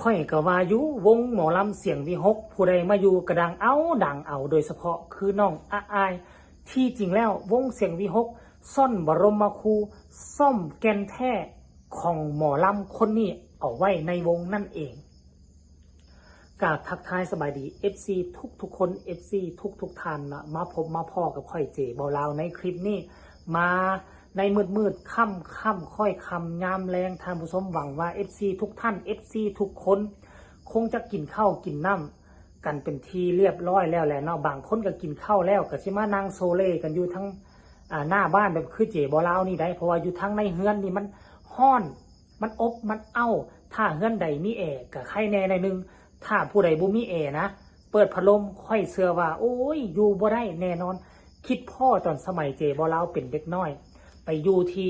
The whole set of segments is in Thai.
ค่อยก็ว่าอยู่วงหมอลำเสียงวิหกผู้ใดมาอยู่กระดังดังเอาโดยเฉพาะคือน้องอาอายที่จริงแล้ววงเสียงวิหกซ่อนบรมครูซ่อมแกนแท้ของหมอลำคนนี้เอาไว้ในวงนั่นเองกราบทักทายสบายดี FC ทุกคน FC ทุกท่านนะมาพบมาพ่อกับค่อยเจเบาลาวในคลิปนี้มาในมืดค่ำค่อยคำยามแรงท่านผู้ชมหวังว่า FC ทุกท่าน FC ทุกคนคงจะกินข้าวกินน้ำกันเป็นทีเรียบร้อยแล้วแหละเนาะบางคนก็กินข้าวแล้วก็สิมานางโซเล่กันอยู่ทั้งหน้าบ้านแบบคือเจเบาลาวนี่ได้เพราะว่าอยู่ทั้งในเฮือนนี่มันฮ้อนมันอบมันถ้าเฮือนใดมีแอร์ก็ใครแน่ในนึงถ้าผู้ใดบ่มีแอร์นะเปิดพัดลมค่อยเชื่อว่าโอ้ยอยู่บ่ได้แน่นอนคิดพ่อตอนสมัยเจเบาลาวเป็นเด็กน้อยไปอยู่ที่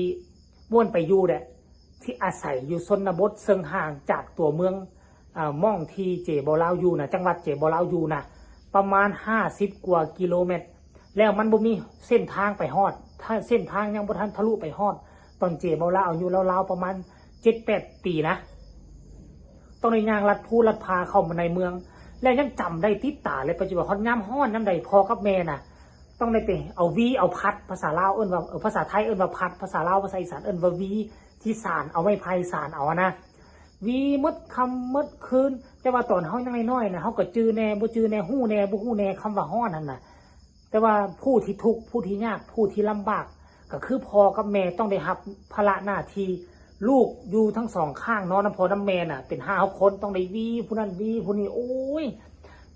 ม่วนไปอยู่แหละที่อาศัยอยู่ชนบทเซิงห่างจากตัวเมืองม่องที่เจเบาลาวอยู่นะจังหวัดเจเบาลาวอยู่นะประมาณ50กว่ากิโลเมตรแล้วมันบ่มีเส้นทางไปฮอดถ้าเส้นทางยังบ่ทันทะลุไปฮอดตอนเจเบาลาวอายุราวๆประมาณ 7-8 ปีนะต้องในย่างลัดผู้ลัดพาเข้ามาในเมืองและยังจำได้ติดตาเลยปัจจุบันฮอดย่ำฮ้อนน้ำใดพอกับแม่น่ะต้องได้ไปเอาวีเอาพัดภาษาลาวเอิ้นว่าภาษาไทยเอิ้นว่าพัดภาษาลาวภาษาอีสานเอิ้นว่าวีที่สานเอาไม้ไผ่สานเอานะวีมืดค่ำมืดคืนแต่ว่าตอนเฮายังน้อยๆนะเฮาก็จื้อแน่บ่จื้อแน่ฮู้แน่บ่ฮู้แน่คำว่าฮ้อนนั่นน่ะแต่ว่าผู้ที่ทุกข์ผู้ที่ยากผู้ที่ลำบากก็คือพ่อกับแม่ต้องได้รับภาระหน้าที่ลูกอยู่ทั้งสองข้างเนาะน้ำพ่อน้ำแม่น่ะเป็น5-6คนต้องได้วีผู้นั้นวีผู้นี้โอ้ย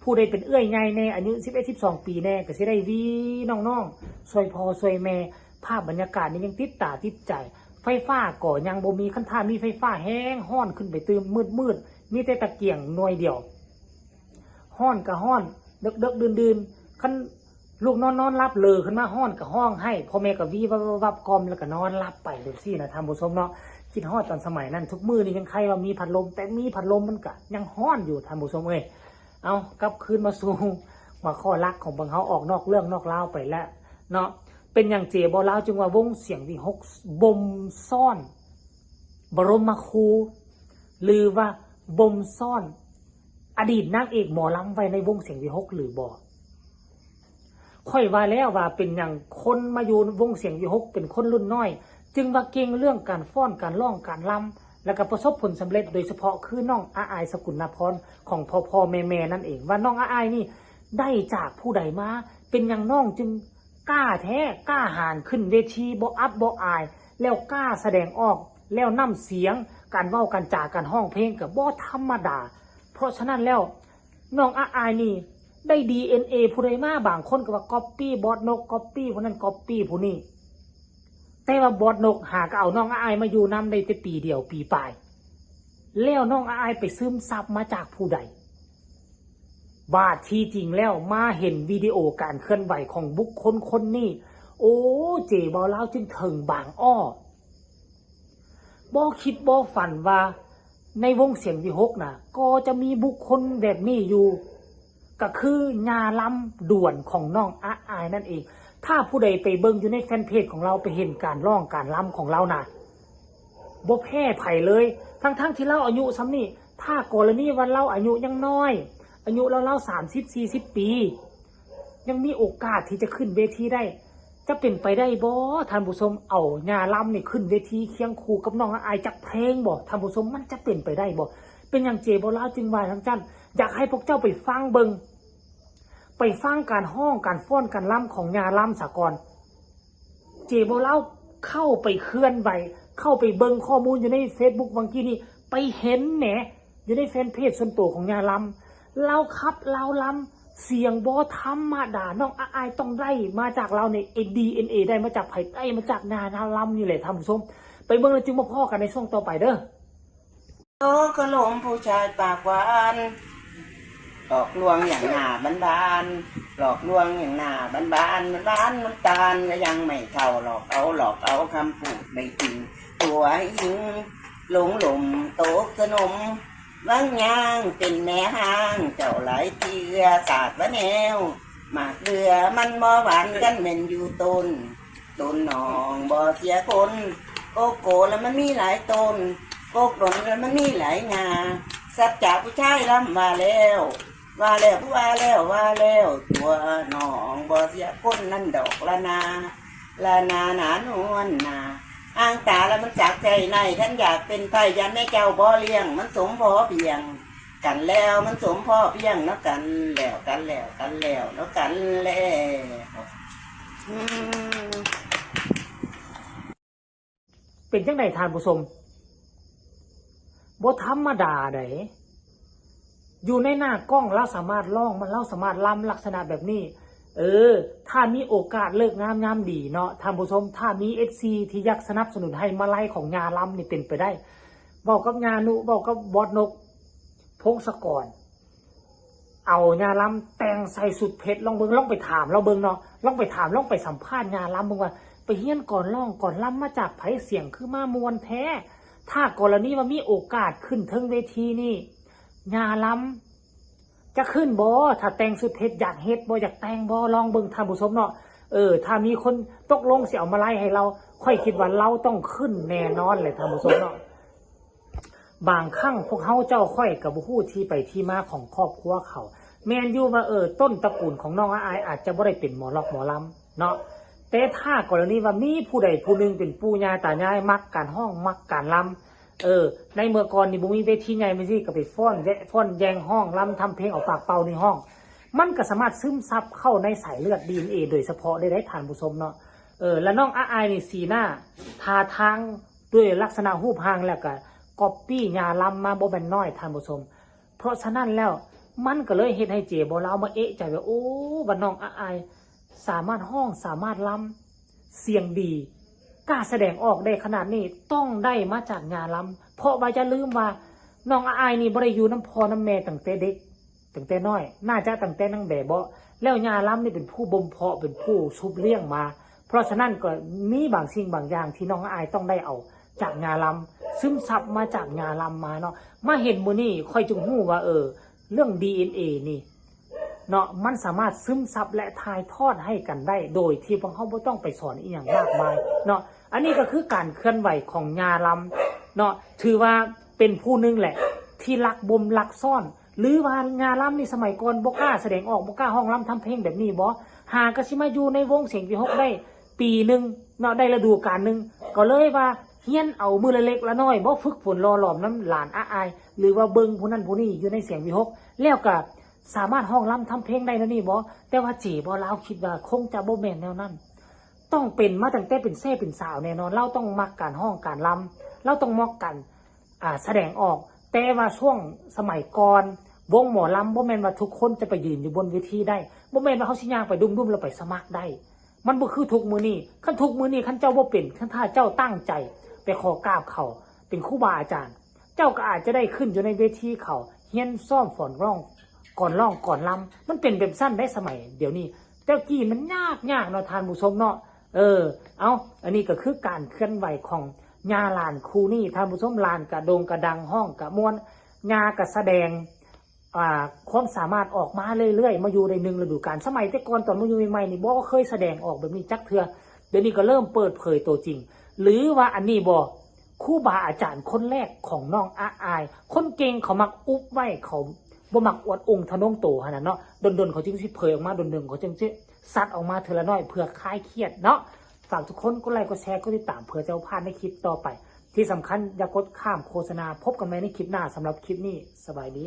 ผู้ใดเป็นเอื้อยไงแน่อายุ11-12 ปีแน่ก็สิได้วีน้องๆช่วยพ่อช่วยแม่ภาพบรรยากาศนี้ยังติดตาติดใจไฟฟ้าก็ยังบ่มีคันท่ามีไฟฟ้าแห้งฮ้อนขึ้นไปตื่มมืดมีแต่ตะเกียงหน่วยเดียวฮ้อนก็ฮ้อนดึกดื่นคันลูกนอนรับเลยขึ้นมาฮ้อนก็ห้องให้พ่อแม่ก็วีวับกอมแล้วก็นอนรับไปเดี๋ยวซี่นะท่านผู้ชมเนาะคิดฮอดตอนสมัยนั้นทุกมื้อนี่ยังใครว่ามีพัดลมแต่มีพัดลมมันก็ยังฮ้อนอยู่ท่านผู้ชมเอ้ยเอากลับคืนมาสู่มาข้อรักของบางเฮาออกนอกเรื่องนอกราวไปแล้วเนาะเป็นอย่างเจเบาลาวจึงว่าวงเสียงวิหกบ่มซ่อนบรมครูหรือว่าบ่มซ่อนอดีตนางเอกหมอลำไว้ในวงเสียงวิหกหรือบ่ค่อยว่าแล้วว่าเป็นอย่างคนมาอยู่วงเสียงวิหกเป็นคนรุ่นน้อยจึงว่าเก่งเรื่องการฟ้อนการร้องการรำแล้วก็ประสบผลสำเร็จโดยเฉพาะคือน้องอาอายสกุลนพรของพ่อแม่นั่นเองว่าน้องอาอายนี่ได้จากผู้ใดมาเป็นอย่างน้องจึงกล้าแท้กล้าหาญขึ้นเวทีบ่อับบ่อายแล้วกล้าแสดงออกแล้วน้ำเสียงการเว้าการจาการห้องเพลงกับบ่ธรรมดาเพราะฉะนั้นแล้วน้องอาอายนี่ได้ DNA ผู้ใดมาบางคนก็ว่าก๊อปปี้บอสนกก๊อปปี้ผู้นั้นก๊อปปี้ผู้นี้แต่ว่าบอสนกหาก็เอาน้องอาอายมาอยู่นำได้แต่ปีเดียวปีปลายแล้วน้องอาอายไปซึมซับมาจากผู้ใดบาดที่จริงแล้วมาเห็นวิดีโอการเคลื่อนไหวของบุคคลคนนี้โอ้เจเบาลาวจึงถึงบางอ้อบ่คิดบ่ฝันว่าในวงเสียงวิหกนะก็จะมีบุคคลแบบนี้อยู่ก็คือญาลำด่วนของน้องอาอายนั่นเองถ้าผู้ใดไปเบิ่งอยู่ในแฟนเพจของเราไปเห็นการร้องการรำของเรานะบ่แพ้ไผเลยทั้งที่เราอายุซ้ำนี่ถ้ากรณีว่าเราอายุยังน้อยอายุเรา30-40 ปียังมีโอกาสที่จะขึ้นเวทีได้จะเป็นไปได้บ่ท่านผู้ชมเอาญาลำนี่ขึ้นเวทีเคียงคู่กับน้องอาอายจักเพลงบ่ท่านผู้ชมมันจะเป็นไปได้บ่เป็นอย่างเจเบาลาวจึงว่าทั้งจันอยากให้พวกเจ้าไปฟังเบิ่งไปฟังการห้องการฟ้อนการล่ำของญาล่ำสากลเจเบาลาวเข้าไปเคลื่อนไหวเข้าไปเบิ่งข้อมูลอยู่ใน Facebook บางทีนี่ไปเห็นแหนอยู่ในแฟนเพจส่วนตัวของญาล่ำเราครับเราล่ำเสียงบ่ธรรมดาน้องอาอายต้องได้มาจากเราใน DNA ได้มาจากไผ่ใต้มาจากญาล่ำนี่แหละท่านผู้ชมไปเบิ่งแล้วจึงมาพ่อกันในช่วงต่อไปเด้อโตขนมผู้ชายปากหวานหลอกลวงอย่างหน้าบานหลอกลวงอย่างหน้าบานน้ำตาลก็ยังไม่เท่าหลอกเอาคำพูดไม่จริงตัวหญิงหลมโตขนมบางอย่างเป็นแม่ห้างเจ้าหลายเทียศาสตร์วะแนวหมากเรือมันบ่หวานกันเหม็นอยู่ต้นหนองบ่เสียคนโกโก้แล้วมันมีหลายต้นโกกหล่นแล้วมันมีหลายงา สัจจะผู้ชายล้ำมาแล้วว่าแล้วว่าแล้วว่าแล้วตัวน้องบ่เสียคนนั่นดอกละนาละนาหนานวลนาอ้างตาแล้วมันจากใจในท่านอยากเป็นไทยยันให้เจ้าบ่เลี้ยงมันสมพอเพียงกันแล้วมันสมพ่อเพียงเนาะกันแล้วกันแล้วกันแล้วเนาะกันแล้วอืม เป็นจังไดทานผู้ชมบ่ธรรมดาไดอยู่ในหน้ากล้องเราสามารถร้องมันเราสามารถล้ำลักษณะแบบนี้ถ้ามีโอกาสเลิกงามยามดีเนาะท่านผู้ชมถ้ามี FC ที่อยากสนับสนุนให้มาลัยของงาล้ำนี่เป็นไปได้บอกกับงานุบอกกับบอสนกพงศกรเอางาล้ำแต่งใส่สุดเพชรลองเบิ่งลองไปถามเราเบิ่งเนาะลองไปถามลองไปสัมภาษณ์งาล้ำเบิ่งว่าไปเฮียนก่อนร้องก่อนล้ำมาจากไผเสียงคือมามวนแท้ถ้ากรณีว่ามีโอกาสขึ้นเทิงเวทีนี่งาล้ำจะขึ้นบ่ถ้าแต่งสุดเพชรอยากเฮ็ดบ่อยากแต่งบ่ลองเบิ่งท่านผู้ชมเนาะถ้ามีคนตกลงสิเอามาไล่ให้เราค่อยคิดว่าเราต้องขึ้นแน่นอนเลยท่านผู้ชมเนาะบางครั้งพวกเฮาเจ้าค่อยกับบ่ฮู้ที่ไปที่มาของครอบครัวเขาแม่นอยู่ว่าต้นตระกูลของน้องอายอาจจะบ่ได้เป็นหมอลอกหมอลำเนาะแต่ถ้ากรณีว่ามีผู้ใดผู้หนึ่งเป็นปู่ย่าตายายมักการห้องมักการลำในเมื่อก่อนนี่บ่มีเวทีใหญ่ไม่สิก็ไปฟ้อนแยงห้องลำทำเพลงเอาปากเป่าในห้องมันก็สามารถซึมซับเข้าในสายเลือด DNA โดยเฉพาะได้ทานผู้ชมเนาะแล้วน้องอายนี่สีหน้าท่าทางด้วยลักษณะรูปร่างแล้วก็ก๊อปปี้ญาลำมาบ่แม่นน้อยท่านผู้ชมเพราะฉะนั้นแล้วมันก็เลยเฮ็ดให้เจบ่เรามาเอะใจว่าโอ้ว่าน้องอายสามารถห้องสามารถลำเสียงดีกล้าแสดงออกได้ขนาดนี้ต้องได้มาจากญาลำเพราะว่าจะลืมว่าน้องอายนี่บ่ได้อยู่น้ำพ่อน้ำแม่ตั้งแต่เด็กตั้งแต่น้อยน่าจะตั้งแต่นั่งแบบเบาะแล้วญาลำนี่เป็นผู้บ่มเพาะเป็นผู้ชุบเลี้ยงมาเพราะฉะนั้นก็มีบางสิ่งบางอย่างที่น้องอายต้องได้เอาจากญาลำซึมซับมาจากญาลำมาเนาะมาเห็นมื้อนี้ค่อยจึงฮู้ว่าเรื่อง DNA นี่เนาะมันสามารถซึมซับและถ่ายทอดให้กันได้โดยที่พวกเขาไม่ต้องไปสอนอีกอย่างมากมายเนาะอันนี้ก็คือการเคลื่อนไหวของญาลำเนาะถือว่าเป็นผู้นึงแหละที่รักบ่มรักซ่อนหรือว่าญาลำนี่สมัยก่อนบ่กล้าแสดงออกบ่กล้าห้องลำทำเพลงแบบนี้บ่หากะสิมาอยู่ในวงเสียงวิหกได้ปีนึงเนาะได้ฤดูกาลนึงก็เลยว่าเฮียนเอามือเล็กๆละน้อยบ่ฝึกฝนรอหลอมน้ำหลานอายหรือว่าเบิ่งผู้นั้นผู้นี้อยู่ในเสียงวิหกแล้วก็สามารถห้องลำทำเพลงได้นะนี่บ่แต่ว่าเจ๋บ่ลาวคิดว่าคงจะบ่แม่นแนวนั้นต้องเป็นมาตั้งแต่เป็นแซ่เป็นสาวแน่นอนเราต้องมักการห้องการลำเราต้องมักกันแสดงออกแต่ว่าช่วงสมัยก่อนวงหมอลำบ่แม่นว่าทุกคนจะไปยืนอยู่บนเวทีได้บ่แม่นว่าเขาสิย่างไปดุ้มๆแล้วไปสมัครได้มันบ่คือทุกมื้อนี้คันทุกมื้อนี้คันเจ้าบ่เป็นคันถ้าเจ้าตั้งใจไปขอกราบเขาเป็นครูบาอาจารย์เจ้าก็อาจจะได้ขึ้นอยู่ในเวทีเขาเฮียนซ่อมฝอนร้องก่อนลำมันเป็นแบบสั้นได้สมัยเดี๋ยวนี้เจ้ากี้มันยากเนาะทานผู้ชมเนาะอันนี้ก็คือการเคลื่อนไหวของญาลานครูนี่ทานผู้ชมลานกระดงกระดังห้องกระมวนญากระแสดงความสามารถออกมาเรื่อยๆมาอยู่ในหนึ่งฤดูกาลสมัยแต่ก่อนตอนมาอยู่ใหม่ๆนี่บ่เคยแสดงออกแบบนี้จักเทื่อเดี๋ยวนี้ก็เริ่มเปิดเผยตัวจริงหรือว่าอันนี้บ่ครูบาอาจารย์คนแรกของน้องอายคนเก่งเขามักอุบไว้เขาบ่มักอวดองค์ทะนงโตขนาดเนาะดนๆเขาจึงสิเผยออกมาดนๆเขาจึงสิซัดออกมาเทละน้อยเพื่อคลายเครียดเนาะฝากทุกคนกดไลค์กดแชร์กดติดตามเพื่อจะพลาดในคลิปต่อไปที่สำคัญอย่ากดข้ามโฆษณาพบกันใหม่ในคลิปหน้าสำหรับคลิปนี้สบายดี